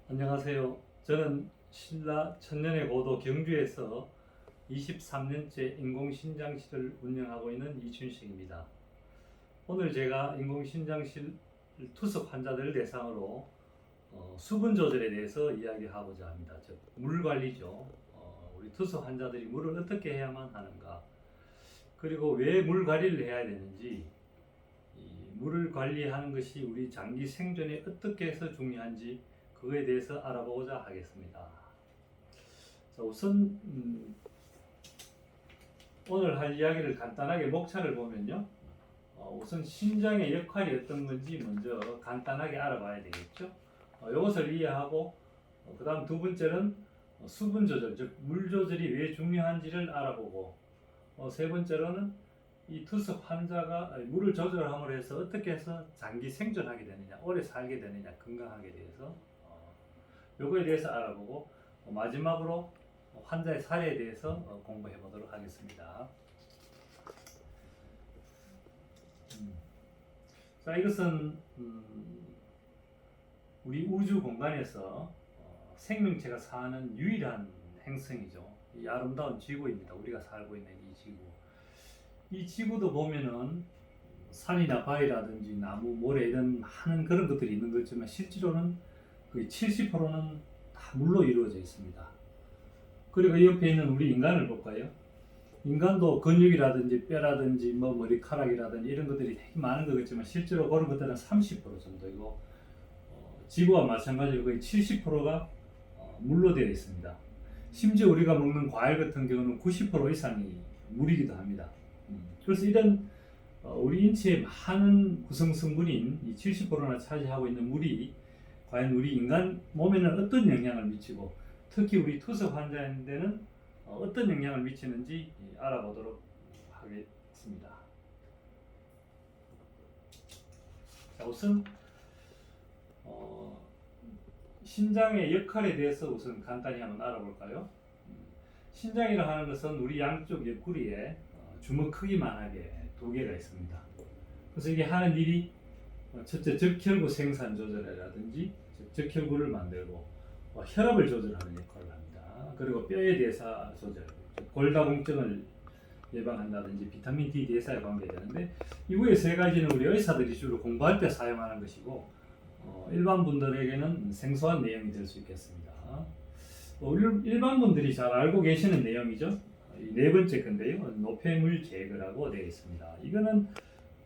안녕하세요. 저는 신라 천년의 고도 경주에서 23년째 인공신장실을 운영하고 있는 이춘식입니다. 오늘 제가 인공신장실 투석 환자들 대상으로 수분 조절에 대해서 이야기하고자 합니다. 즉, 물 관리죠. 우리 투석 환자들이 물을 어떻게 해야만 하는가, 그리고 왜 물 관리를 해야 되는지, 이 물을 관리하는 것이 우리 장기 생존에 어떻게 해서 중요한지 그거에 대해서 알아보고자 하겠습니다. 자, 우선 오늘 할 이야기를 간단하게 목차를 보면요. 우선 신장의 역할이 어떤 건지 먼저 간단하게 알아봐야 되겠죠. 이것을 이해하고 그 다음 두 번째는 수분 조절, 즉 물 조절이 왜 중요한지를 알아보고 세 번째로는 이 투석 환자가 물을 조절함으로 해서 어떻게 해서 장기 생존하게 되느냐, 오래 살게 되느냐, 건강하게 대해서 요거에 대해서 알아보고 마지막으로 환자의 사례에 대해서 공부해 보도록 하겠습니다. 자, 이것은 우리 우주 공간에서 생명체가 사는 유일한 행성이죠. 이 아름다운 지구입니다. 우리가 살고 있는 이 지구. 이 지구도 보면은 산이나 바위라든지 나무, 모래 이런 많은 그런 것들이 있는 거지만 실제로는 거의 70%는 다 물로 이루어져 있습니다. 그리고 이 옆에 있는 우리 인간을 볼까요? 인간도 근육이라든지 뼈라든지 머리카락이라든지 이런 것들이 되게 많은 것 같지만 실제로 그런 것들은 30% 정도이고 지구와 마찬가지로 거의 70%가 물로 되어 있습니다. 심지어 우리가 먹는 과일 같은 경우는 90% 이상이 물이기도 합니다. 그래서 이런 우리 인체의 많은 구성 성분인 이 70%나 차지하고 있는 물이 과연 우리 인간 몸에는 어떤 영향을 미치고 특히 우리 투석 환자인데는 어떤 영향을 미치는지 알아보도록 하겠습니다. 자, 우선 신장의 역할에 대해서 우선 간단히 한번 알아볼까요? 신장이라 하는 것은 우리 양쪽 옆구리에 주먹 크기만하게 두 개가 있습니다. 그래서 이게 하는 일이 첫째 적혈구 생산 조절이라든지 적혈구를 만들고 혈압을 조절하는 역할을 합니다. 그리고 뼈의 대사 조절, 골다공증을 예방한다든지 비타민 D 대사에 관계되는데 이후에 세 가지는 우리 의사들이 주로 공부할 때 사용하는 것이고 일반 분들에게는 생소한 내용이 될 수 있겠습니다. 일반 분들이 잘 알고 계시는 내용이죠. 네 번째 건데요, 노폐물 제거라고 되어 있습니다. 이거는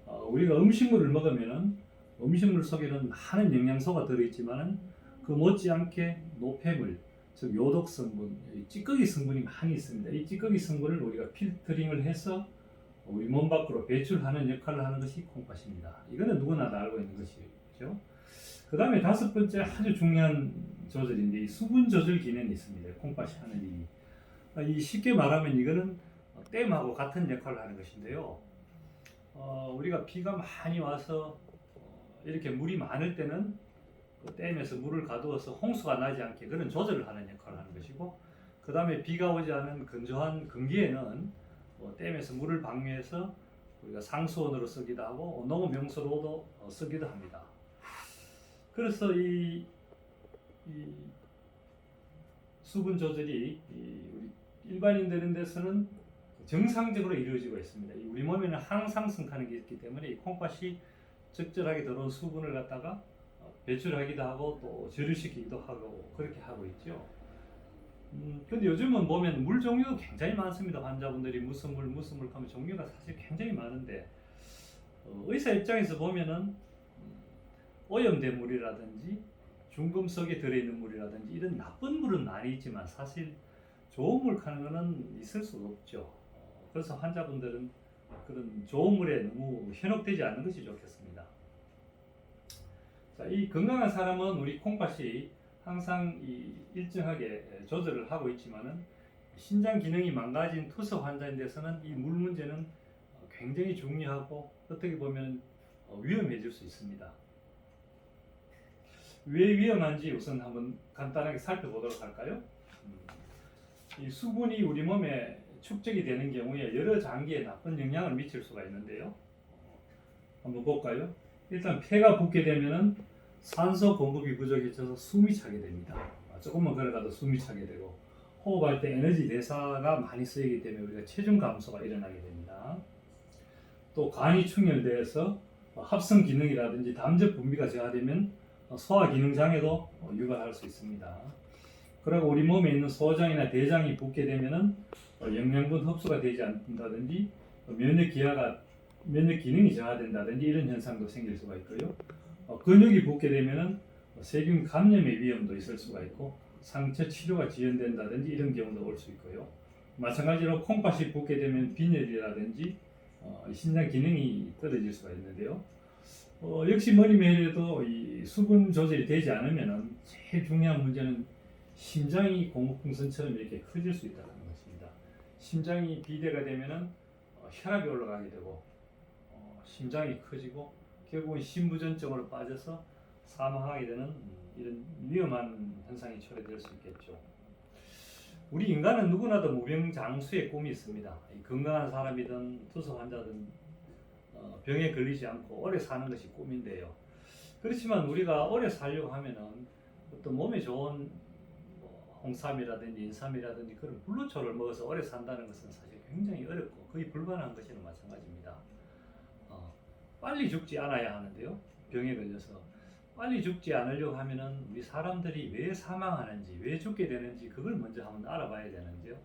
우리가 음식물을 먹으면은 음식물 속에는 많은 영양소가 들어있지만은 그 못지않게 노폐물, 즉 요독 성분, 찌꺼기 성분이 많이 있습니다. 이 찌꺼기 성분을 우리가 필터링을 해서 우리 몸 밖으로 배출하는 역할을 하는 것이 콩팥입니다. 이거는 누구나 다 알고 있는 것이죠. 그 다음에 다섯 번째 아주 중요한 조절인데 이 수분 조절 기능이 있습니다. 콩팥이 하는 일이. 이 쉽게 말하면 이거는 댐하고 같은 역할을 하는 것인데요. 우리가 비가 많이 와서 이렇게 물이 많을 때는 그 댐에서 물을 가두어서 홍수가 나지 않게 그런 조절을 하는 역할을 하는 것이고, 그 다음에 비가 오지 않은 건조한 건기에는 댐에서 물을 방류해서 우리가 상수원으로 쓰기도 하고 농업 용수로도 쓰기도 합니다. 그래서 이 수분 조절이 우리 일반인들인 데서는 정상적으로 이루어지고 있습니다. 우리 몸에는 항상성하는 게 있기 때문에 이 콩팥이 적절하게 들어온 수분을 갖다가 배출하기도 하고 또 절유시키기도 하고 그렇게 하고 있죠. 근데 요즘은 보면 물 종류도 굉장히 많습니다. 환자분들이 무슨 물 하면 종류가 사실 굉장히 많은데 의사 입장에서 보면은 오염된 물이라든지 중금속에 들어있는 물이라든지 이런 나쁜 물은 많이 있지만 사실 좋은 물 하는 거는 있을 수가 없죠. 그래서 환자분들은 그런 좋은 물에 너무 현혹되지 않는 것이 좋겠습니다. 자, 이 건강한 사람은 우리 콩팥이 항상 일정하게 조절을 하고 있지만은 신장 기능이 망가진 투석 환자인 데서는 이 물 문제는 굉장히 중요하고 어떻게 보면 위험해질 수 있습니다. 왜 위험한지 우선 한번 간단하게 살펴보도록 할까요? 이 수분이 우리 몸에 축적이 되는 경우에 여러 장기에 나쁜 영향을 미칠 수가 있는데요. 한번 볼까요? 일단 폐가 붓게 되면은 산소 공급이 부족해져서 숨이 차게 됩니다. 조금만 걸어가도 숨이 차게 되고 호흡할 때 에너지 대사가 많이 쓰이기 때문에 우리가 체중 감소가 일어나게 됩니다. 또 간이 충혈되어서 합성 기능이라든지 담즙 분비가 저하되면 소화 기능 장애도 유발할 수 있습니다. 그리고 우리 몸에 있는 소장이나 대장이 붓게 되면은 영양분 흡수가 되지 않는다든지 면역 기능이 저하된다든지 이런 현상도 생길 수가 있고요. 근육이 붓게 되면은 세균 감염의 위험도 있을 수가 있고 상처 치료가 지연된다든지 이런 경우도 올 수 있고요. 마찬가지로 콩팥이 붓게 되면 빈혈이라든지 신장 기능이 떨어질 수가 있는데요. 역시 뭐니 뭐래도 이 수분 조절이 되지 않으면은 제일 중요한 문제는 심장이 고무풍선처럼 이렇게 커질 수 있다는 것입니다. 심장이 비대가 되면은 혈압이 올라가게 되고 심장이 커지고 결국은 심부전증으로 빠져서 사망하게 되는 이런 위험한 현상이 초래될 수 있겠죠. 우리 인간은 누구나도 무병장수의 꿈이 있습니다. 건강한 사람이든 투수 환자든 병에 걸리지 않고 오래 사는 것이 꿈인데요. 그렇지만 우리가 오래 살려고 하면은 어떤 몸에 좋은 홍삼이라든지 인삼이라든지 그런 불로초를 먹어서 오래 산다는 것은 사실 굉장히 어렵고 거의 불가능한 것이나 마찬가지입니다. 빨리 죽지 않아야 하는데요. 병에 걸려서 빨리 죽지 않으려고 하면은 우리 사람들이 왜 사망하는지, 왜 죽게 되는지 그걸 먼저 한번 알아봐야 되는데요.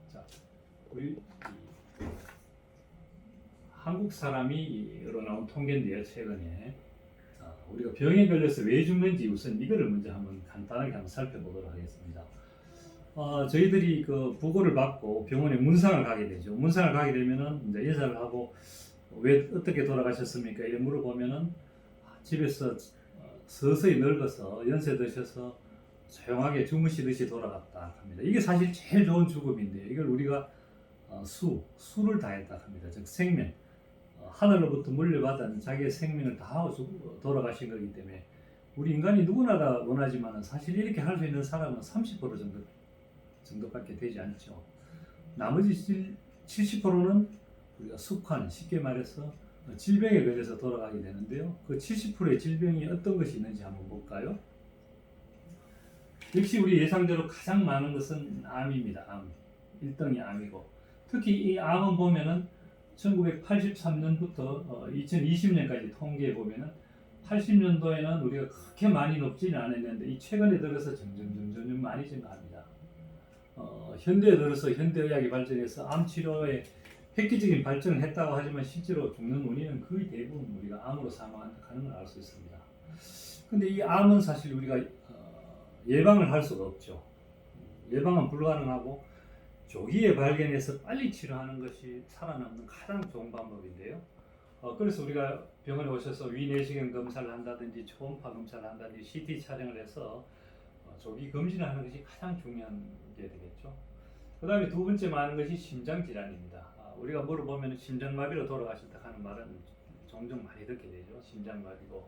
자, 우리 한국 사람이 여러 나온 통계인데요. 최근에 우리가 병에 걸려서 왜 죽는지 우선 이거를 먼저 한번 간단하게 한번 살펴보도록 하겠습니다. 저희들이 그 부고를 받고 병원에 문상을 가게 되죠. 문상을 가게 되면은 이제 인사를 하고 왜 어떻게 돌아가셨습니까? 이렇게 물어보면은 집에서 서서히 늙어서 연세 드셔서 조용하게 주무시듯이 돌아갔다 합니다. 이게 사실 제일 좋은 죽음인데 이걸 우리가 수를 다했다 합니다. 즉 생명, 하늘로부터 물려받은 자기의 생명을 다하고 돌아가신 거기 때문에 우리 인간이 누구나 다 원하지만 사실 이렇게 할 수 있는 사람은 30% 정도밖에 되지 않죠. 나머지 70%는 우리가 숙환, 쉽게 말해서 질병에 걸려서 돌아가게 되는데요. 그 70%의 질병이 어떤 것이 있는지 한번 볼까요? 역시 우리 예상대로 가장 많은 것은 암입니다. 암. 1등이 암이고 특히 이 암은 보면은 1983년부터 2020년까지 통계해 보면은 80년도에는 우리가 그렇게 많이 높지는 않았는데 이 최근에 들어서 점점 많이 증가합니다. 현대에 들어서 현대의학이 발전해서 암 치료에 획기적인 발전을 했다고 하지만 실제로 죽는 원인은 거의 대부분 우리가 암으로 사망하는 걸 알 수 있습니다. 근데 이 암은 사실 우리가 예방을 할 수가 없죠. 예방은 불가능하고 조기에 발견해서 빨리 치료하는 것이 살아남는 가장 좋은 방법인데요. 그래서 우리가 병원에 오셔서 위내시경 검사를 한다든지 초음파 검사를 한다든지 CT 촬영을 해서 조기 검진을 하는 것이 가장 중요한 게 되겠죠. 그 다음에 두 번째 많은 것이 심장질환입니다. 우리가 물어보면 심장마비로 돌아가셨다 하는 말은 종종 많이 듣게 되죠. 심장마비고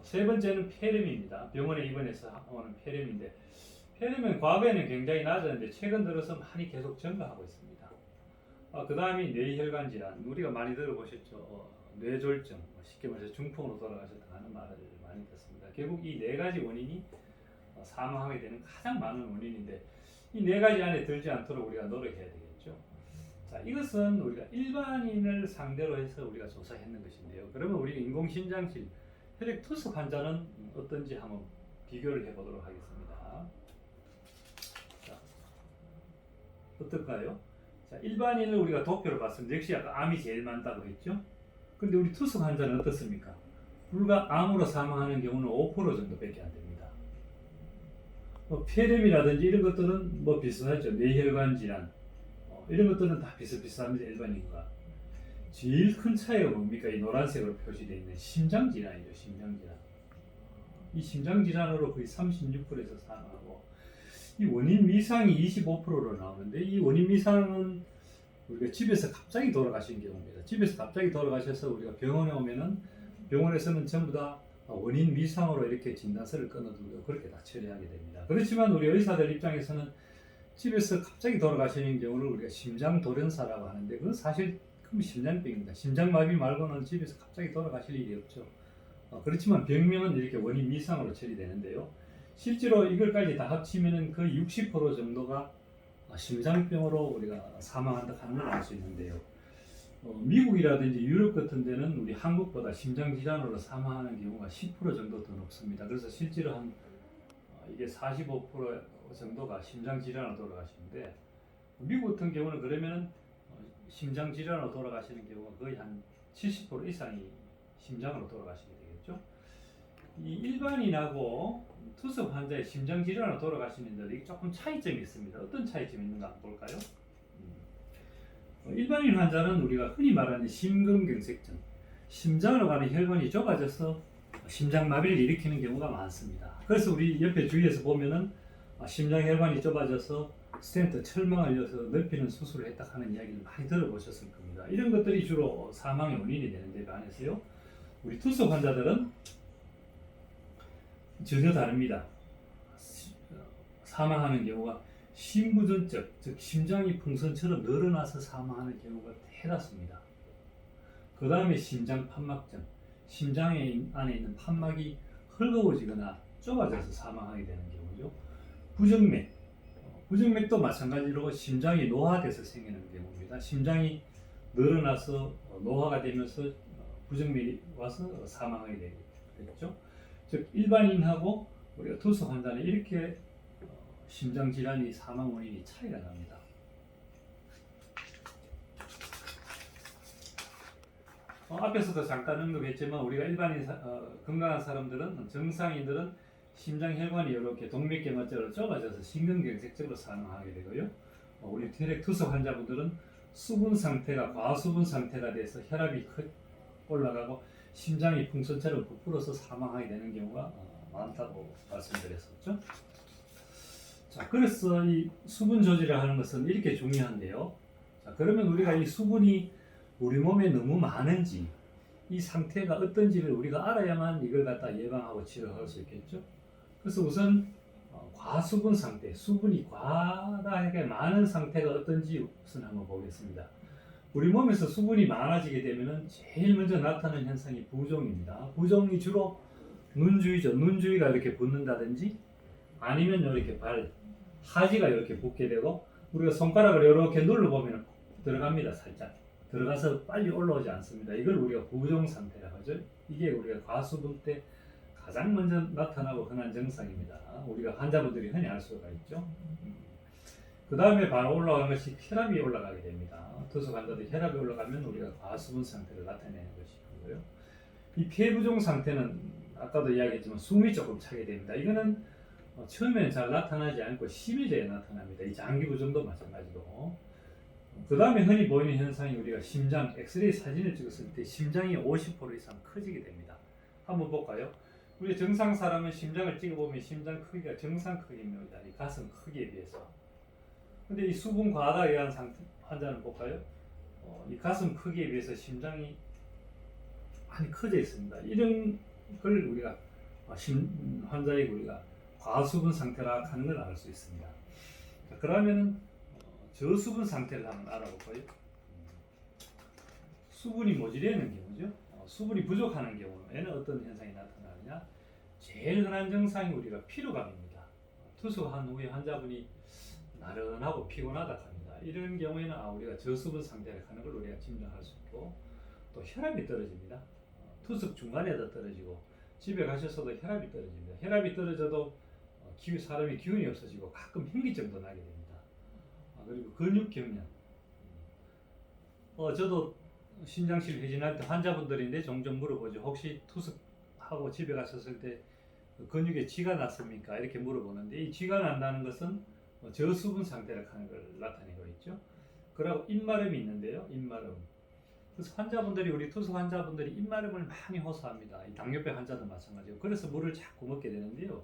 세 번째는 폐렴입니다. 병원에 입원해서 오는 폐렴인데 폐렴은 과거에는 굉장히 낮았는데 최근 들어서 많이 계속 증가하고 있습니다. 그 다음이 뇌혈관 질환, 우리가 많이 들어보셨죠. 뇌졸중, 쉽게 말해서 중풍으로 돌아가셨다 하는 말을 많이 듣습니다. 결국 이 네 가지 원인이 사망하게 되는 가장 많은 원인인데 이 네 가지 안에 들지 않도록 우리가 노력해야 되겠죠. 자, 이것은 우리가 일반인을 상대로 해서 우리가 조사했는 것인데요. 그러면 우리 인공심장질 혈액 투석 환자는 어떤지 한번 비교를 해보도록 하겠습니다. 자, 어떨까요? 자, 일반인을 우리가 도표를 봤습니다. 역시 아까 암이 제일 많다고 했죠. 근데 우리 투석 환자는 어떻습니까? 불과 암으로 사망하는 경우는 5% 정도밖에 안 됩니다. 폐렴이라든지 이런 것들은 비슷하죠. 뇌혈관 질환 이런 것들은 다 비슷비슷합니다. 일반인과 제일 큰 차이가 뭡니까? 이 노란색으로 표시되어 있는 심장질환이죠. 심장질환. 이 심장질환으로 거의 36%에서 사망하고 이 원인 미상이 25%로 나오는데 이 원인 미상은 우리가 집에서 갑자기 돌아가신 경우입니다. 집에서 갑자기 돌아가셔서 우리가 병원에 오면은 병원에서는 전부 다 원인 미상으로 이렇게 진단서를 끊어두고 그렇게 다 처리하게 됩니다. 그렇지만 우리 의사들 입장에서는 집에서 갑자기 돌아가시는 경우를 우리가 심장돌연사라고 하는데 그건 사실 심장병입니다. 심장마비 말고는 집에서 갑자기 돌아가실 일이 없죠. 그렇지만 병명은 이렇게 원인 미상으로 처리되는데요. 실제로 이걸까지 다 합치면은 거의 60% 정도가 심장병으로 우리가 사망한다 하는 걸 알 수 있는데요. 미국이라든지 유럽 같은 데는 우리 한국보다 심장 질환으로 사망하는 경우가 10% 정도 더 높습니다. 그래서 실제로 한 이게 45% 정도가 심장 질환으로 돌아가시는데, 미국 같은 경우는 그러면은 심장 질환으로 돌아가시는 경우가 거의 한 70% 이상이 심장으로 돌아가시게 되겠죠. 이 일반인하고 투석 환자의 심장 질환으로 돌아가시는 분들이 조금 차이점이 있습니다. 어떤 차이점이 있는가 한번 볼까요? 일반인 환자는 우리가 흔히 말하는 심근경색증, 심장으로 가는 혈관이 좁아져서 심장마비를 일으키는 경우가 많습니다. 그래서 우리 옆에 주위에서 보면은 심장혈관이 좁아져서 스텐트 철망을 넣어서 넓히는 수술을 했다 하는 이야기를 많이 들어보셨을 겁니다. 이런 것들이 주로 사망의 원인이 되는데 반해서요, 우리 투석 환자들은 전혀 다릅니다. 사망하는 경우가 심부전적, 즉 심장이 풍선처럼 늘어나서 사망하는 경우가 대다수입니다. 그 다음에 심장판막증, 심장 안에 있는 판막이 헐거워지거나 좁아져서 사망하게 되는 경우죠. 부정맥, 부정맥도 마찬가지로 심장이 노화돼서 생기는 경우입니다. 심장이 늘어나서 노화가 되면서 부정맥이 와서 사망하게 되겠죠. 즉 일반인하고 우리가 투석 환자는 이렇게 심장 질환이 사망 원인이 차이가 납니다. 앞에서도 잠깐 언급했지만 우리가 일반인 건강한 사람들은, 정상인들은 심장 혈관이 이렇게 동맥경화적으로 좁아져서 심근경색적으로 사망하게 되고요. 우리 혈액 투석 환자분들은 수분 상태가 과수분 상태가 돼서 혈압이 올라가고 심장이 풍선처럼 부풀어서 사망하게 되는 경우가 많다고 말씀드렸었죠. 자, 그래서 이 수분 조절을 하는 것은 이렇게 중요한데요. 자, 그러면 우리가 이 수분이 우리 몸에 너무 많은지, 이 상태가 어떤지를 우리가 알아야만 이걸 갖다 예방하고 치료할 수 있겠죠. 그래서 우선 과수분 상태, 수분이 과다하게 많은 상태가 어떤지 우선 한번 보겠습니다. 우리 몸에서 수분이 많아지게 되면 제일 먼저 나타나는 현상이 부종입니다. 부종이 주로 눈주위죠. 눈주위가 이렇게 붓는다든지, 아니면 이렇게 하지가 이렇게 붓게 되고, 우리가 손가락을 이렇게 눌러보면 들어갑니다. 살짝 들어가서 빨리 올라오지 않습니다. 이걸 우리가 부종 상태라고 하죠. 이게 우리가 과수분 때 가장 먼저 나타나고 흔한 증상입니다. 우리가 환자분들이 흔히 알 수가 있죠. 그 다음에 바로 올라가는 것이 혈압이 올라가게 됩니다. 투석 환자들 혈압이 올라가면 우리가 과수분 상태를 나타내는 것이고요. 이 폐부종 상태는 아까도 이야기했지만 숨이 조금 차게 됩니다. 이거는 처음에는 잘 나타나지 않고 심해져야 나타납니다. 이 장기부종도 마찬가지로. 그 다음에 흔히 보이는 현상이 우리가 심장 엑스레이 사진을 찍었을 때 심장이 50% 이상 커지게 됩니다. 한번 볼까요? 우리 정상 사람은 심장을 찍어보면 심장 크기가 정상 크기입니다. 이 가슴 크기에 비해서. 근데 이 수분 과다에 의한 환자는 볼까요? 이 가슴 크기에 비해서 심장이 많이 커져 있습니다. 이런 걸 우리가 환자에게 우리가 과수분 상태라 하는 걸 알 수 있습니다. 자, 그러면은 저수분 상태를 한번 알아볼까요? 수분이 모자라는 경우죠. 수분이 부족하는 경우에는 어떤 현상이 나타나느냐? 제일 흔한 증상이 우리가 피로감입니다. 투석한 후에 환자분이 나른하고 피곤하다 합니다. 이런 경우에는 우리가 저수분 상태를 하는 걸 우리가 짐작할 수 있고, 또 혈압이 떨어집니다. 투석 중간에도 떨어지고 집에 가셔서도 혈압이 떨어집니다. 혈압이 떨어져도 사람이 기운이 없어지고 가끔 현기증도 나게 됩니다. 그리고 근육경련. 저도 신장실 회진할 때 환자분들인데 종종 물어보죠. 혹시 투석하고 집에 가셨을 때 근육에 쥐가 났습니까? 이렇게 물어보는데, 이 쥐가 난다는 것은 저수분 상태를 하는 걸 나타내고 있죠. 그리고 입마름이 있는데요. 입마름. 그래서 환자분들이, 우리 투석 환자분들이 입마름을 많이 호소합니다. 이 당뇨병 환자도 마찬가지고. 그래서 물을 자꾸 먹게 되는데요.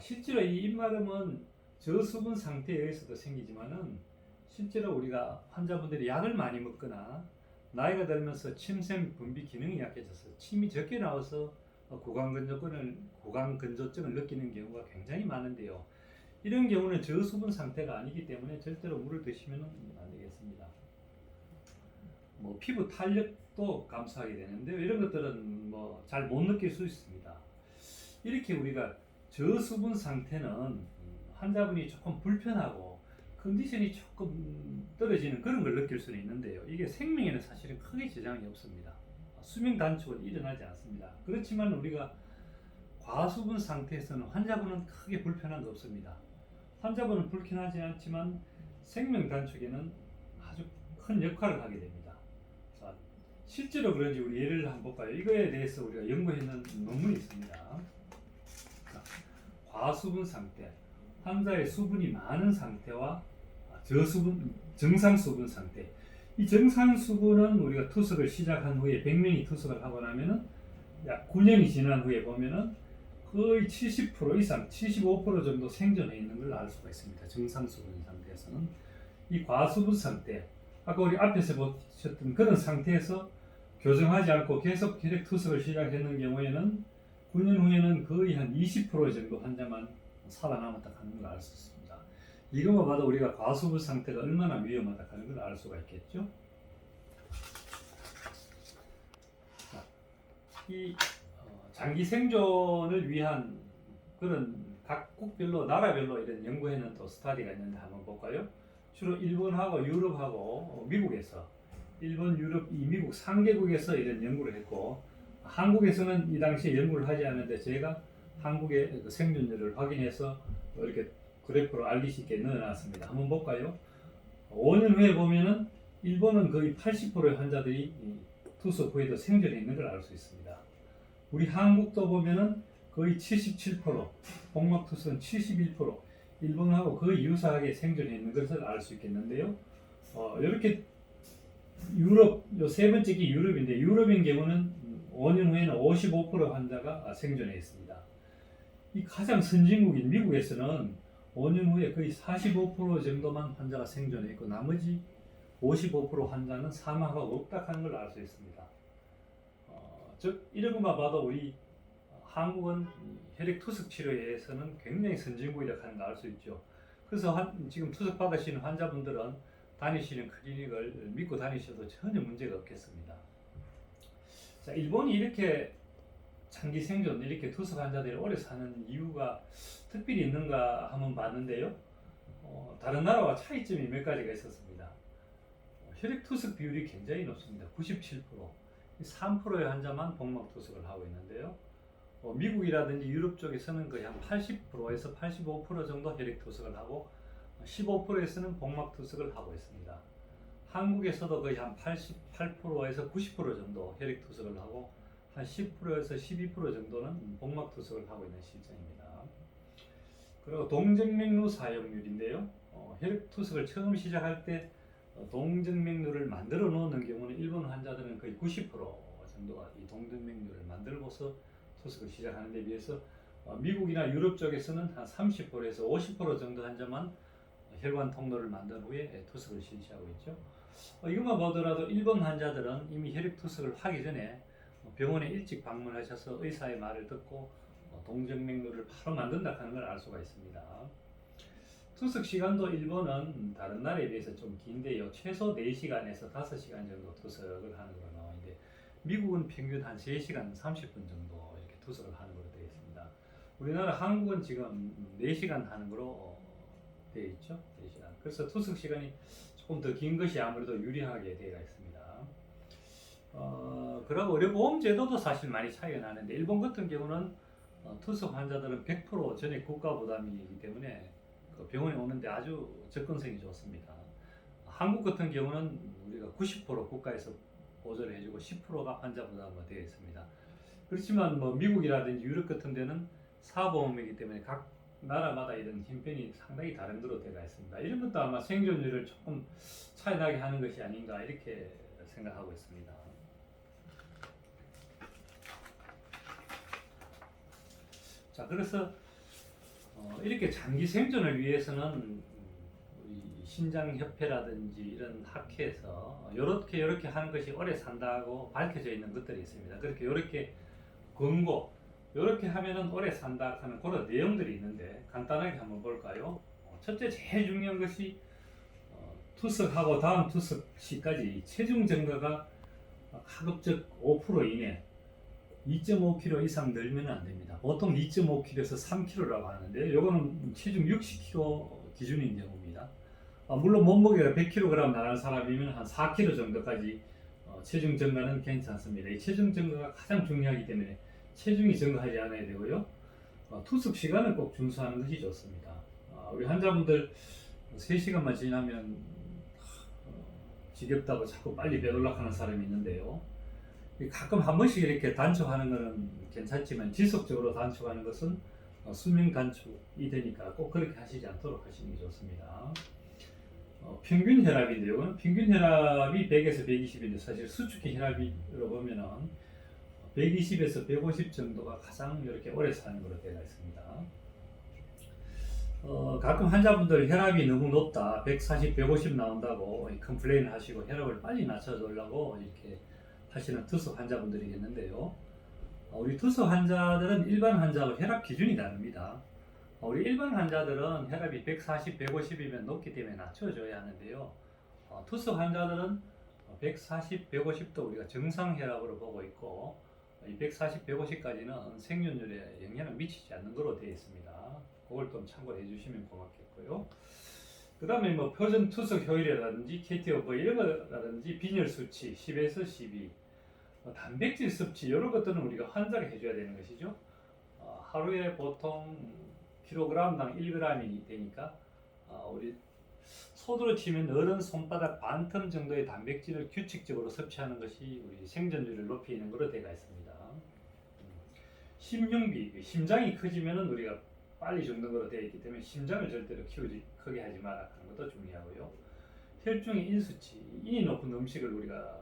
실제로 이 입마름은 저수분 상태에 의해서도 생기지만은, 실제로 우리가 환자분들이 약을 많이 먹거나 나이가 들면서 침샘 분비 기능이 약해져서 침이 적게 나와서 고강건조증을 느끼는 경우가 굉장히 많은데요. 이런 경우는 저수분 상태가 아니기 때문에 절대로 물을 드시면 안 되겠습니다. 뭐 피부 탄력도 감소하게 되는데 이런 것들은 뭐 잘 못 느낄 수 있습니다. 이렇게 우리가 저수분 상태는 환자분이 조금 불편하고 컨디션이 조금 떨어지는 그런 걸 느낄 수는 있는데요. 이게 생명에는 사실은 크게 지장이 없습니다. 수명 단축은 일어나지 않습니다. 그렇지만 우리가 과수분 상태에서는 환자분은 크게 불편한 거 없습니다. 환자분은 불편하지 않지만 생명 단축에는 아주 큰 역할을 하게 됩니다. 자, 실제로 그런지 우리 예를 한번 볼까요? 이거에 대해서 우리가 연구했는 논문이 있습니다. 자, 과수분 상태, 환자의 수분이 많은 상태와 저수분, 정상 수분 상태. 이 정상 수분은 우리가 투석을 시작한 후에 100명이 투석을 하고 나면은 약 9년이 지난 후에 보면은 거의 70% 이상, 75% 정도 생존해 있는 걸 알 수가 있습니다. 정상 수분 상태에서는. 이 과수분 상태, 아까 우리 앞에서 보셨던 그런 상태에서 교정하지 않고 계속 혈액 투석을 시작했는 경우에는 9년 후에는 거의 한 20% 정도 환자만 살아남았다 하는 걸 알 수 있습니다. 이것만 봐도 우리가 과수분 상태가 얼마나 위험하다 하는 걸 알 수가 있겠죠. 자, 이 장기 생존을 위한 그런 각국별로 나라별로 이런 연구에는 또 스터디가 있는데 한번 볼까요? 주로 일본하고 유럽하고 미국에서 일본, 유럽, 이 미국 3개국에서 이런 연구를 했고 한국에서는 이 당시에 연구를 하지 않는데 제가 한국의 생존율을 확인해서 이렇게 그래프로 알릴 수 있게 넣어놨습니다. 한번 볼까요? 5년 후에 보면은 일본은 거의 80%의 환자들이 투석 후에도 생존해 있는 걸 알 수 있습니다. 우리 한국도 보면은 거의 77%, 복막 투석은 71%, 일본하고 거의 유사하게 생존해 있는 것을 알 수 있겠는데요. 이렇게 유럽, 요 세 번째 게 유럽인데 유럽인 경우는 5년 후에는 55% 환자가 생존해 있습니다. 이 가장 선진국인 미국에서는 5년 후에 거의 45% 정도만 환자가 생존해 있고 나머지 55% 환자는 사망하고 없다 하는 걸 알 수 있습니다. 즉 이런 것만 봐도 우리 한국은 혈액 투석 치료에서는 굉장히 선진국이라 하는 걸 알 수 있죠. 그래서 지금 투석 받으시는 환자분들은 다니시는 클리닉을 믿고 다니셔도 전혀 문제가 없겠습니다. 자, 일본이 이렇게 장기 생존, 이렇게 투석 환자들이 오래 사는 이유가 특별히 있는가 한번 봤는데요. 다른 나라와 차이점이 몇 가지가 있었습니다. 혈액 투석 비율이 굉장히 높습니다. 97%, 3%의 환자만 복막 투석을 하고 있는데요. 미국이라든지 유럽 쪽에서는 거의 한 80%에서 85% 정도 혈액 투석을 하고 15%에서는 복막 투석을 하고 있습니다. 한국에서도 거의 한 88%에서 90% 정도 혈액 투석을 하고 한 10%에서 12% 정도는 복막 투석을 하고 있는 실정입니다. 그리고 동정맥류 사용률인데요. 혈액 투석을 처음 시작할 때 동정맥류를 만들어 놓는 경우는 일본 환자들은 거의 90% 정도가 이 동정맥류를 만들고서 투석을 시작하는 데 비해서 미국이나 유럽 쪽에서는 한 30%에서 50% 정도 환자만 혈관 통로를 만든 후에 투석을 실시하고 있죠. 이것만 보더라도 일본 환자들은 이미 혈액 투석을 하기 전에 병원에 일찍 방문하셔서 의사의 말을 듣고 동정맥류를 바로 만든다 하는 걸 알 수가 있습니다. 투석 시간도 일본은 다른 나라에 비해서 좀 긴데요. 최소 4시간에서 5시간 정도 투석을 하는 걸로 나와 있는데 미국은 평균 한 3시간 30분 정도 이렇게 투석을 하는 걸로 되어 있습니다. 우리나라 한국은 지금 4시간 하는 걸로 되어 있죠. 4시간. 그래서 투석 시간이 조금 더 긴 것이 아무래도 유리하게 되어 있습니다. 그리고 의료보험 제도도 사실 많이 차이가 나는데 일본 같은 경우는 투석 환자들은 100% 전액 국가 부담이기 때문에 그 병원에 오는데 아주 접근성이 좋습니다. 한국 같은 경우는 우리가 90% 국가에서 보조를 해주고 10%가 환자 부담으로 되어 있습니다. 그렇지만 뭐 미국이라든지 유럽 같은 데는 사보험이기 때문에 각 나라마다 이런 형편이 상당히 다른 거로 되어 있습니다. 이런 것도 아마 생존율을 조금 차이나게 하는 것이 아닌가 이렇게 생각하고 있습니다. 자, 그래서 이렇게 장기 생존을 위해서는 우리 신장협회라든지 이런 학회에서 이렇게 하는 것이 오래 산다고 밝혀져 있는 것들이 있습니다. 그렇게 이렇게 권고, 이렇게 하면은 오래 산다 하는 그런 내용들이 있는데 간단하게 한번 볼까요? 첫째 제일 중요한 것이 투석하고 다음 투석 시까지 체중 증가가 가급적 5% 이내 2.5kg 이상 늘면 안 됩니다. 보통 2.5kg에서 3kg라고 하는데 요거는 체중 60kg 기준인 경우입니다. 물론 몸무게가 100kg 나가는 사람이면 한 4kg 정도까지 체중 증가는 괜찮습니다. 이 체중 증가가 가장 중요하기 때문에 체중이 증가하지 않아야 되고요. 투석 시간을 꼭 준수하는 것이 좋습니다. 우리 환자분들 3시간만 지나면 지겹다고 자꾸 빨리 배올락하는 사람이 있는데요. 가끔 한 번씩 이렇게 단축하는 것은 괜찮지만 지속적으로 단축하는 것은 수명 단축이 되니까 꼭 그렇게 하시지 않도록 하시는 게 좋습니다. 평균 혈압인데요. 이거는 평균 혈압이 100에서 120인데 사실 수축기 혈압으로 보면은 120에서 150 정도가 가장 이렇게 오래 사는 걸로 되어 있습니다. 가끔 환자분들 혈압이 너무 높다, 140, 150 나온다고 컴플레인 하시고 혈압을 빨리 낮춰주려고 이렇게 하시는 투석 환자분들이 있는데요. 우리 투석 환자들은 일반 환자하고 혈압 기준이 다릅니다. 우리 일반 환자들은 혈압이 140, 150이면 높기 때문에 낮춰줘야 하는데요. 투석 환자들은 140, 150도 우리가 정상 혈압으로 보고 있고 140, 150까지는 생존율에 영향을 미치지 않는 것으로 되어 있습니다. 그걸 좀 참고해 주시면 고맙겠고요. 그 다음에 뭐 표준 투석 효율이라든지 KT-오버 이런 거라든지 빈혈 수치 10에서 12, 단백질 섭취 이런 것들은 우리가 환자가 해줘야 되는 것이죠. 하루에 보통 킬로그램당 1g이 되니까 우리 소두로 치면 어른 손바닥 반틈 정도의 단백질을 규칙적으로 섭취하는 것이 우리 생존율을 높이는 것으로 되어 있습니다. 심흉비, 심장이 커지면은 우리가 빨리 죽는 것으로 되어 있기 때문에 심장을 절대로 크게 하지 마라 하는 것도 중요하고요. 혈중의 인수치, 인이 높은 음식을 우리가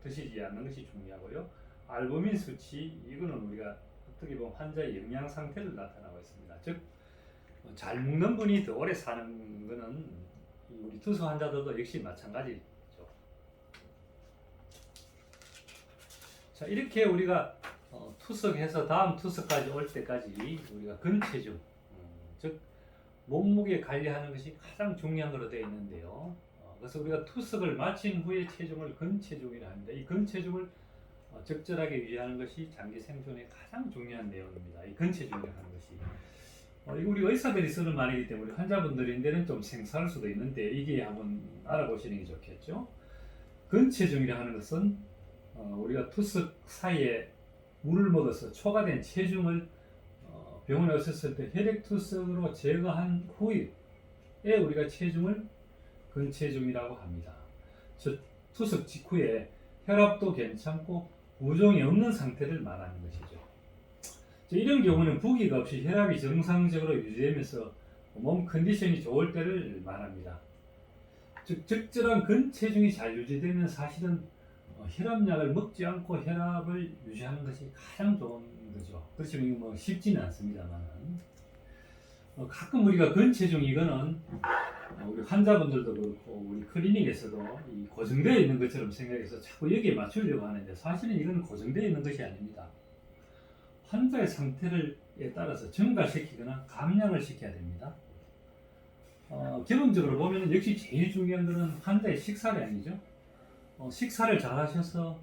드시지 않는 것이 중요하고요. 알부민 수치, 이거는 우리가 어떻게 보면 환자의 영양 상태를 나타나고 있습니다. 즉, 잘 먹는 분이 더 오래 사는 것은 우리 투석 환자들도 역시 마찬가지죠. 자, 이렇게 우리가 투석해서 다음 투석까지 올 때까지 우리가 근체중, 즉 몸무게 관리하는 것이 가장 중요한 것으로 되어 있는데요. 그래서 우리가 투석을 마친 후에 체중을 근체중이라 합니다. 이 근체중을 적절하게 유지하는 것이 장기 생존에 가장 중요한 내용입니다. 이 근체중이라고 하는 것이. 이거 우리 의사들이 쓰는 말이기 때문에 환자분들인데는 좀 생소할 수도 있는데 이게 한번 알아보시는 게 좋겠죠. 근체중이라 하는 것은 우리가 투석 사이에 물을 먹어서 초과된 체중을 병원에 왔을 때 혈액투석으로 제거한 후에 우리가 체중을 근체중이라고 합니다. 즉 투석 직후에 혈압도 괜찮고 부종이 없는 상태를 말하는 것이죠. 이런 경우는 부기가 없이 혈압이 정상적으로 유지되면서 몸 컨디션이 좋을 때를 말합니다. 즉 적절한 근체중이 잘 유지되면 사실은 혈압약을 먹지 않고 혈압을 유지하는 것이 가장 좋은 거죠. 그렇지만 이거 뭐 쉽지는 않습니다만 가끔 우리가 근체중 이거는 우리 환자분들도 그렇고 우리 클리닉에서도 이 고정되어 있는 것처럼 생각해서 자꾸 여기에 맞추려고 하는데 사실은 이건 고정되어 있는 것이 아닙니다. 환자의 상태에 따라서 증가시키거나 감량을 시켜야 됩니다. 기본적으로 보면 역시 제일 중요한 것은 환자의 식사량이죠. 식사를 잘 하셔서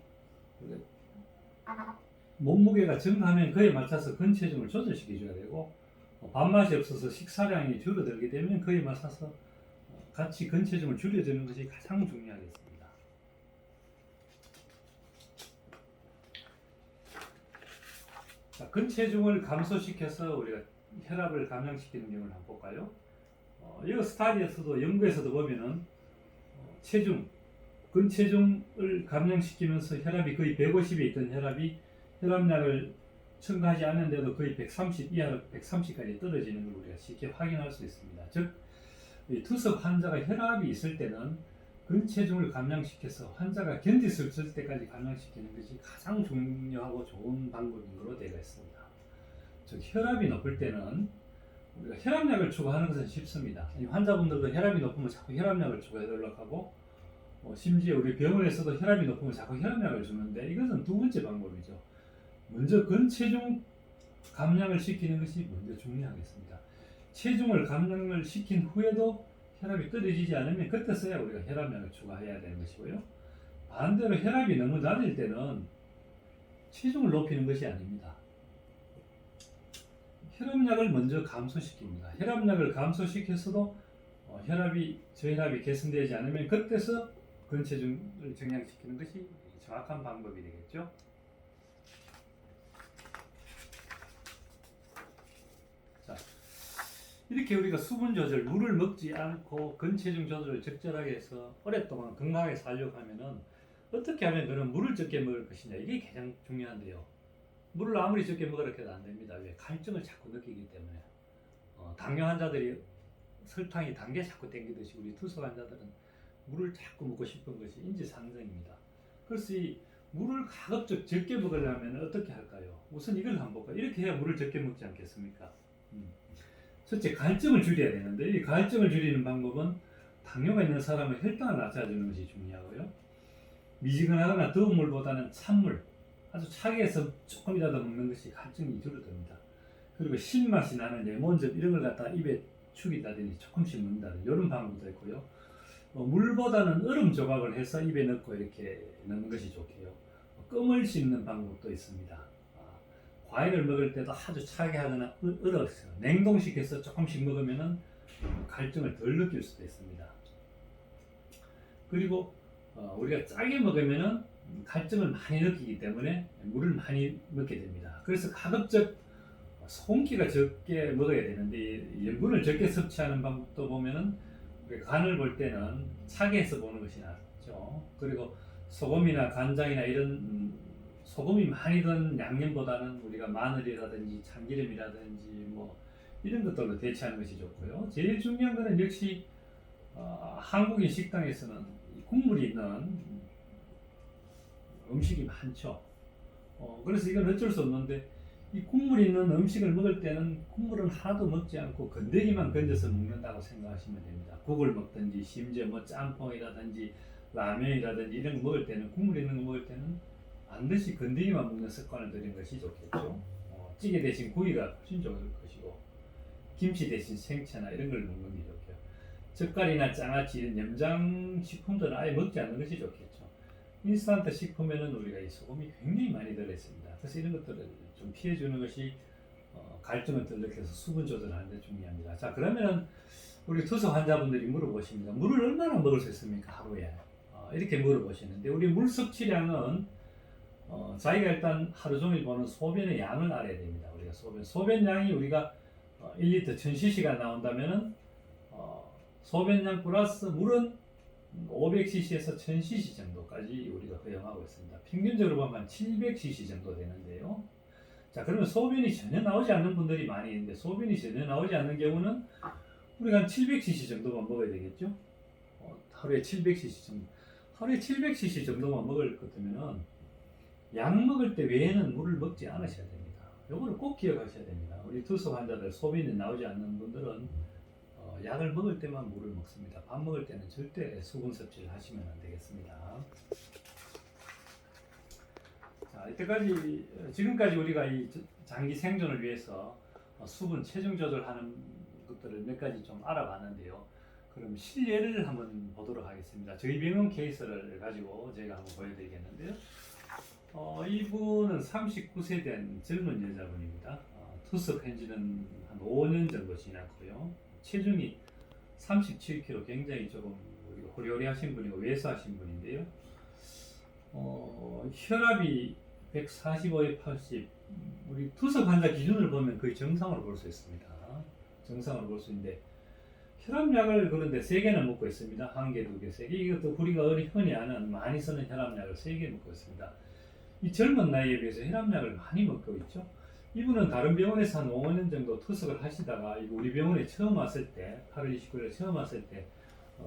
몸무게가 증가하면 그에 맞춰서 근체중을 조절시켜 줘야 되고 밥맛이 없어서 식사량이 줄어들게 되면 그에 맞춰서 같이 근체중을 줄여주는 것이 가장 중요하겠습니다. 자, 근체중을 감소시켜서 우리가 혈압을 감량시키는 경우를 한번 볼까요? 이 스타디에서도 연구에서도 보면은 근체중을 감량시키면서 혈압이 거의 150에 있던 혈압이 혈압약을 첨가하지 않는데도 거의 130 이하로 130까지 떨어지는 걸 우리가 쉽게 확인할 수 있습니다. 즉, 투석 환자가 혈압이 있을 때는 근체중을 감량시켜서 환자가 견딜 수 있을 때까지 감량시키는 것이 가장 중요하고 좋은 방법인 것으로 되어 있습니다. 즉, 혈압이 높을 때는 우리가 혈압약을 추가하는 것은 쉽습니다. 환자분들도 혈압이 높으면 자꾸 혈압약을 추가하도록 하고 심지어 우리 병원에서도 혈압이 높으면 자꾸 혈압약을 주는데 이것은 두 번째 방법이죠. 먼저 근체중 감량을 시키는 것이 먼저 중요하겠습니다. 체중을 감량을 시킨 후에도 혈압이 떨어지지 않으면 그때 써야 우리가 혈압약을 추가해야 되는 것이고요. 반대로 혈압이 너무 낮을 때는 체중을 높이는 것이 아닙니다. 혈압약을 먼저 감소시킵니다. 혈압약을 감소시켜서도 저혈압이 개선되지 않으면 그때서 근체중을 정량시키는 것이 정확한 방법이 되겠죠. 자, 이렇게 우리가 수분 조절, 물을 먹지 않고 근체중 조절을 적절하게 해서 오랫동안 건강하게 살려고 하면은 어떻게 하면 그런 물을 적게 먹을 것이냐, 이게 가장 중요한데요. 물을 아무리 적게 먹으라 해도 안 됩니다. 왜? 갈증을 자꾸 느끼기 때문에. 당뇨 환자들이 설탕이 단 게 자꾸 땡기듯이 우리 투석 환자들은 물을 자꾸 먹고 싶은 것이 인지상정입니다. 그래서 이 물을 가급적 적게 먹으려면 어떻게 할까요? 우선 이걸 한번 볼까요? 이렇게 해야 물을 적게 먹지 않겠습니까? 첫째, 갈증을 줄여야 되는데 이 갈증을 줄이는 방법은 당뇨가 있는 사람은 혈당을 낮춰주는 것이 중요하고요. 미지근하거나 더운 물보다는 찬물, 아주 차게 해서 조금이라도 먹는 것이 갈증이 줄어듭니다. 그리고 신맛이 나는 레몬즙 이런 걸 갖다가 입에 축이다든지 조금씩 넣는다든지 이런 방법도 있고요. 물보다는 얼음 조각을 해서 입에 넣고 이렇게 넣는 것이 좋고요. 껌을 씹는 방법도 있습니다. 과일을 먹을 때도 아주 차게 하거나 얼어서 냉동시켜서 조금씩 먹으면 갈증을 덜 느낄 수도 있습니다. 그리고 우리가 짜게 먹으면 갈증을 많이 느끼기 때문에 물을 많이 먹게 됩니다. 그래서 가급적 소금기가 적게 먹어야 되는데 염분을 적게 섭취하는 방법도 보면은 간을 볼 때는 차게 해서 보는 것이 낫죠. 그리고 소금이나 간장이나 이런 소금이 많이 든 양념보다는 우리가 마늘이라든지 참기름이라든지 뭐 이런 것들로 대체하는 것이 좋고요. 제일 중요한 것은 역시 한국인 식당에서는 국물이 있는 음식이 많죠. 그래서 이건 어쩔 수 없는데 이 국물이 있는 음식을 먹을 때는 국물은 하나도 먹지 않고 건더기만 건져서 먹는다고 생각하시면 됩니다. 국을 먹든지 심지어 뭐 짬뽕이라든지 라면이라든지 이런 거 먹을 때는 국물 있는 거 먹을 때는 반드시 건더기만 먹는 습관을 들인 것이 좋겠죠. 찌개 대신 구이가 훨씬 좋을 것이고 김치 대신 생채나 이런 걸 먹는 게 좋고요. 젓갈이나 장아찌 이런 염장 식품들은 아예 먹지 않는 것이 좋겠죠. 인스턴트 식품에는 우리가 이 소금이 굉장히 많이 들어있습니다. 그래서 이런 것들을 좀 피해주는 것이 갈증을 덜 느껴서 수분 조절하는 데 중요합니다. 자, 그러면은 우리 투석 환자분들이 물어보십니다. 물을 얼마나 먹을 수 있습니까? 하루에? 이렇게 물어보시는데 우리 물 섭취량은 자기가 일단 하루 종일 보는 소변의 양을 알아야 됩니다. 우리가 소변량이 우리가 1리터 1000cc가 나온다면은 소변량 플러스 물은 500cc에서 1000cc 정도까지 우리가 허용하고 있습니다. 평균적으로 보면 700cc 정도 되는데요. 자, 그러면 소변이 전혀 나오지 않는 분들이 많이 있는데 소변이 전혀 나오지 않는 경우는 우리가 한 700cc 정도만 먹어야 되겠죠. 하루에 700cc 정도. 하루에 700cc 정도만 먹을 것 같으면은 약 먹을 때 외에는 물을 먹지 않으셔야 됩니다. 요거를 꼭 기억하셔야 됩니다. 우리 투석 환자들 소변이 나오지 않는 분들은 약을 먹을 때만 물을 먹습니다. 밥 먹을 때는 절대 수분 섭취를 하시면 안 되겠습니다. 자, 지금까지 우리가 이 장기 생존을 위해서 수분 체중 조절하는 것들을 몇 가지 좀 알아봤는데요. 그럼 실례를 한번 보도록 하겠습니다. 저희 병원 케이스를 가지고 제가 한번 보여드리겠는데요. 이분은 39세 된 젊은 여자분입니다. 투석한 지는 한 5년 정도 지났고요. 체중이 37kg, 굉장히 조금 호리호리하신 분이고 왜소하신 분인데요. 혈압이 145에 80, 우리 투석 환자 기준으로 보면 거의 정상으로 볼 수 있습니다. 정상으로 볼 수 있는데 혈압약을 그런데 3개나 먹고 있습니다. 1개, 2개, 3개. 이것도 우리가 흔히 아는 많이 쓰는 혈압약을 3개 먹고 있습니다. 이 젊은 나이에 비해서 혈압약을 많이 먹고 있죠. 이분은 다른 병원에서 한 5년 정도 투석을 하시다가 우리 병원에 처음 왔을 때 8월 29일에 처음 왔을 때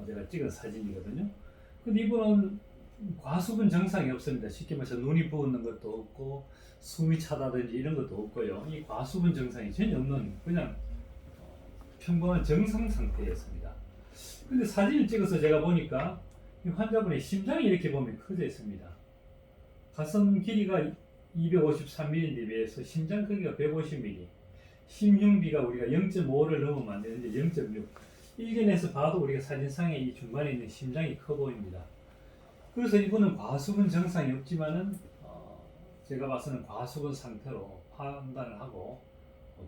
제가 찍은 사진이거든요. 근데 이분은 과수분 증상이 없습니다. 쉽게 말해서 눈이 부었는 것도 없고 숨이 차다든지 이런 것도 없고요. 이 과수분 증상이 전혀 없는 그냥 평범한 정상 상태였습니다. 근데 사진을 찍어서 제가 보니까 이 환자분의 심장이 이렇게 보면 커져 있습니다. 가슴 길이가 253mm에 비해서 심장 크기가 150mm, 심흉비가 우리가 0.5를 넘으면 안 되는데 0.6. 일견에서 봐도 우리가 사진상에 이 중간에 있는 심장이 커 보입니다. 그래서 이분은 과수분 증상이 없지만은 제가 봐서는 과수분 상태로 판단을 하고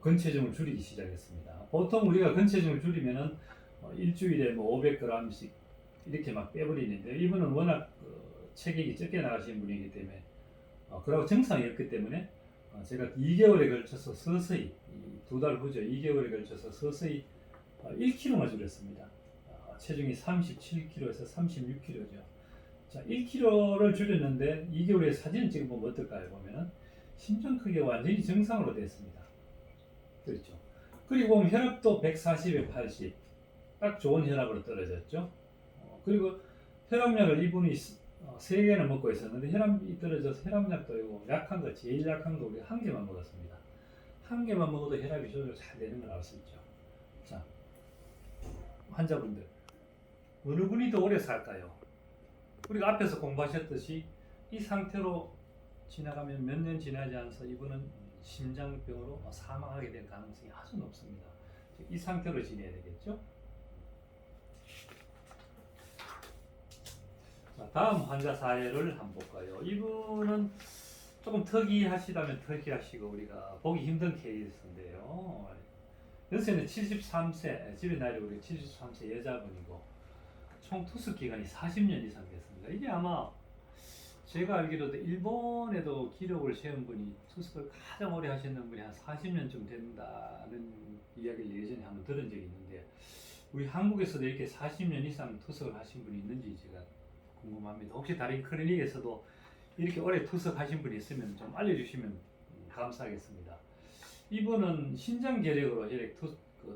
근체중을 줄이기 시작했습니다. 보통 우리가 근체중을 줄이면은 일주일에 뭐 500g씩 이렇게 막 빼버리는데 이분은 워낙 체격이 적게 나가신 분이기 때문에 그리고 증상이 없기 때문에 제가 2개월에 걸쳐서 서서히 2달 후죠. 2개월에 걸쳐서 서서히 1kg만 줄였습니다. 체중이 37kg에서 36kg죠. 자, 1kg를 줄였는데 2개월에 사진을 찍어보면 어떨까요? 보면은 심장 크기가 완전히 정상으로 됐습니다. 그렇죠. 그리고 보면 혈압도 140에 80, 딱 좋은 혈압으로 떨어졌죠. 그리고 혈압약을 이분이 3개나 먹고 있었는데 혈압이 떨어져서 혈압약도 이거 약한 거, 제일 약한 거 우리 1개만 먹었습니다. 1개만 먹어도 혈압이 조절 잘 되는 걸 알 수 있죠. 자, 환자분들 어느 분이 더 오래 살까요? 우리가 앞에서 공부하셨듯이 이 상태로 지나가면 몇 년 지나지 않아서 이분은 심장병으로 사망하게 될 가능성이 아주 높습니다. 이 상태로 지내야 되겠죠? 자, 다음 환자 사례를 한번 볼까요? 이분은 조금 특이하시다면 특이하시고 우리가 보기 힘든 케이스인데요. 연세는 73세, 집에 나이 우리 73세 여자분이고 총 투숙 기간이 40년 이상 됐습니다. 이게 아마 제가 알기로도 일본에도 기록을 세운 분이 투숙을 가장 오래 하시는 분이 한 40년쯤 된다는 이야기를 예전에 한번 들은 적이 있는데 우리 한국에서도 이렇게 40년 이상 투숙을 하신 분이 있는지 제가 궁금합니다. 혹시 다른 클리닉에서도 이렇게 오래 투숙하신 분이 있으면 좀 알려주시면 감사하겠습니다. 이분은 신장 결핵으로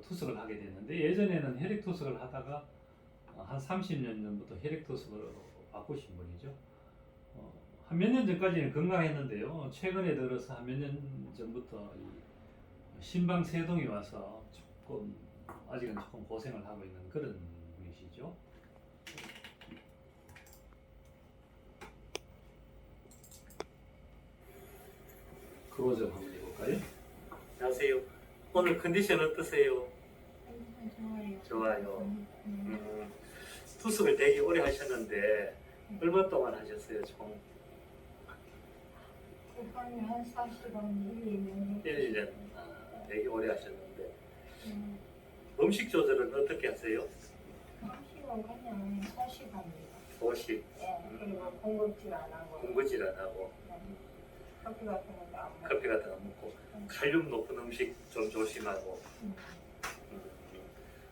투숙을 하게 됐는데 예전에는 혈액 투숙을 하다가 한 30년 전부터 혈액 투숙으로 바꾸신 분이죠. 한 몇 년 전까지는 건강했는데요. 최근에 들어서 한 몇 년 전부터 심방세동이 와서 조금 아직은 조금 고생을 하고 있는 그런 분이시죠. 클로즈업 한번 해볼까요? 안녕하세요. 오늘 컨디션 어떠세요? 좋아요. 투숙을 되게 오래 하셨는데 얼마 동안 하셨어요, 총? 한 40원 1년. 되게 오래 하셨는데 음식 조절은 어떻게 하세요? 음식은 그냥 소식합니다. 소식, 그리고 군것질 안 하고 군것질 안 하고 커피 같은 것도 안 먹고 커피 같은 거 안 먹고 칼륨 높은 음식 좀 조심하고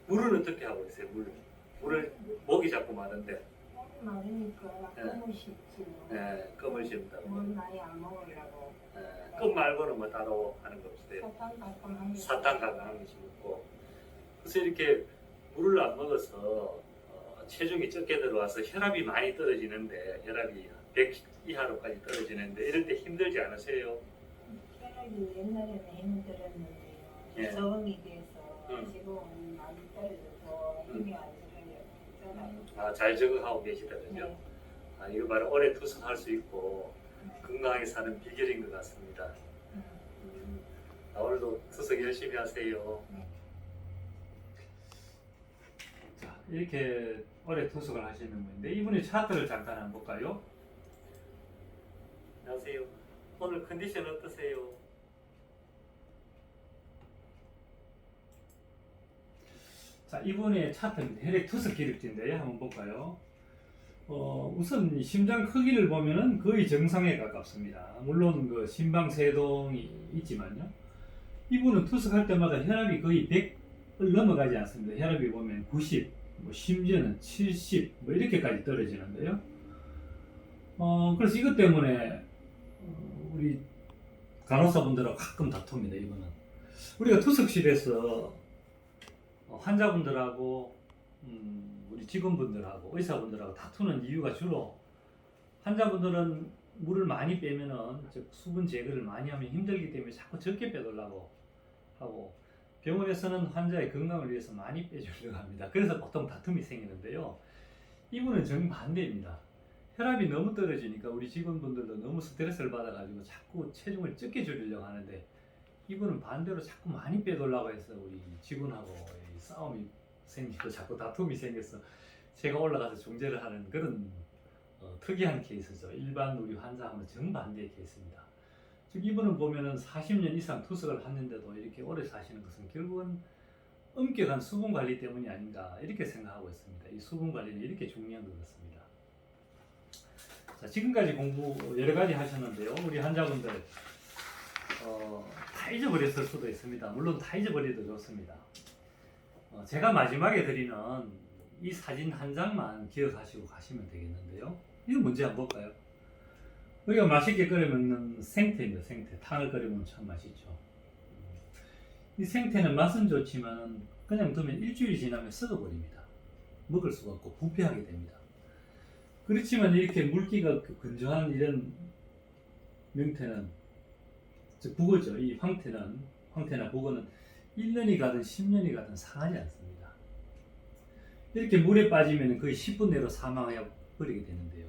물은 어떻게 하고 있어요? 물을 목이 자꾸 마른데 많으니까 네. 껌을 씹지 네, 껌을 씹는다고. 물 많이 안 먹으려고 껌 말고는 뭐 따로 하는 거 없어요? 사탕 가끔 한 개. 사탕 가끔 한 개씩 먹고. 그래서 이렇게 물을 안 먹어서 체중이 적게 들어와서 혈압이 많이 떨어지는데 혈압이 100 이하로까지 떨어지는데 이럴 때 힘들지 않으세요? 혈압이 옛날에는 힘들었는데요. 예. 적응이 돼서 음. 지금은 많이 떨어져서 힘이 안 들어요. 잘 적응하고 계시다 그죠? 네. 이거 바로 오래 투숙할 수 있고 건강하게 사는 비결인 것 같습니다. 오늘도 투숙 열심히 하세요. 네. 자, 이렇게 오래 투숙을 하시는 분인데 이분의 차트를 잠깐 한번 볼까요? 안녕하세요. 오늘 컨디션 어떠세요? 자, 이분의 차트입니다. 혈액 투석 기록지인데요. 한번 볼까요? 우선 심장 크기를 보면은 거의 정상에 가깝습니다. 물론 그 심방세동이 있지만요. 이분은 투석할 때마다 혈압이 거의 100을 넘어가지 않습니다. 혈압이 보면 90, 뭐 심지어는 70, 뭐 이렇게까지 떨어지는데요. 그래서 이것 때문에 우리 간호사분들하고 가끔 다툽니다. 이분은 우리가 투석실에서 환자분들하고 우리 직원분들하고 의사분들하고 다투는 이유가 주로 환자분들은 물을 많이 빼면은 즉 수분 제거를 많이 하면 힘들기 때문에 자꾸 적게 빼달라고 하고 병원에서는 환자의 건강을 위해서 많이 빼주려고 합니다. 그래서 보통 다툼이 생기는데요. 이분은 정반대입니다. 혈압이 너무 떨어지니까 우리 직원분들도 너무 스트레스를 받아가지고 자꾸 체중을 적게 줄이려고 하는데 이분은 반대로 자꾸 많이 빼달라고 해서 우리 직원하고 싸움이 생기고 자꾸 다툼이 생겨서 제가 올라가서 중재를 하는 그런 특이한 케이스죠. 일반 우리 환자하고는 정반대의 케이스입니다. 즉 이분은 보면은 40년 이상 투석을 했는데도 이렇게 오래 사시는 것은 결국은 엄격한 수분 관리 때문이 아닌가 이렇게 생각하고 있습니다. 이 수분 관리는 이렇게 중요한 것 같습니다. 자, 지금까지 공부 여러 가지 하셨는데요. 우리 환자분들 다 잊어버렸을 수도 있습니다. 물론 다 잊어버려도 좋습니다. 제가 마지막에 드리는 이 사진 한 장만 기억하시고 가시면 되겠는데요. 이거 문제 한번 볼까요? 우리가 맛있게 끓여 먹는 생태입니다. 생태. 탕을 끓여 먹으면 참 맛있죠. 이 생태는 맛은 좋지만 그냥 두면 일주일이 지나면 썩어버립니다. 먹을 수가 없고 부패하게 됩니다. 그렇지만 이렇게 물기가 건조한 이런 명태는, 즉 북어죠. 이 황태나 북어는 1년이 가든 10년이 가든 상하지 않습니다. 이렇게 물에 빠지면 거의 10분 내로 사망해 버리게 되는데요.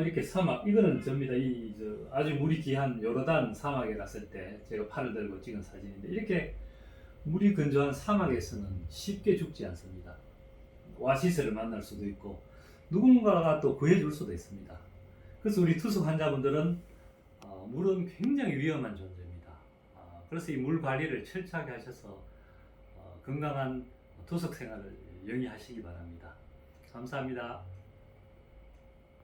이렇게 사막, 이거는 접니다. 아주 물이 귀한 요르단 사막에 갔을 때 제가 팔을 들고 찍은 사진인데, 이렇게 물이 건조한 사막에서는 쉽게 죽지 않습니다. 오아시스를 만날 수도 있고 누군가가 또 구해줄 수도 있습니다. 그래서 우리 투숙 환자분들은 물은 굉장히 위험한 존재입니다. 그래서 이 물 관리를 철저하게 하셔서 건강한 투숙 생활을 영위하시기 바랍니다. 감사합니다.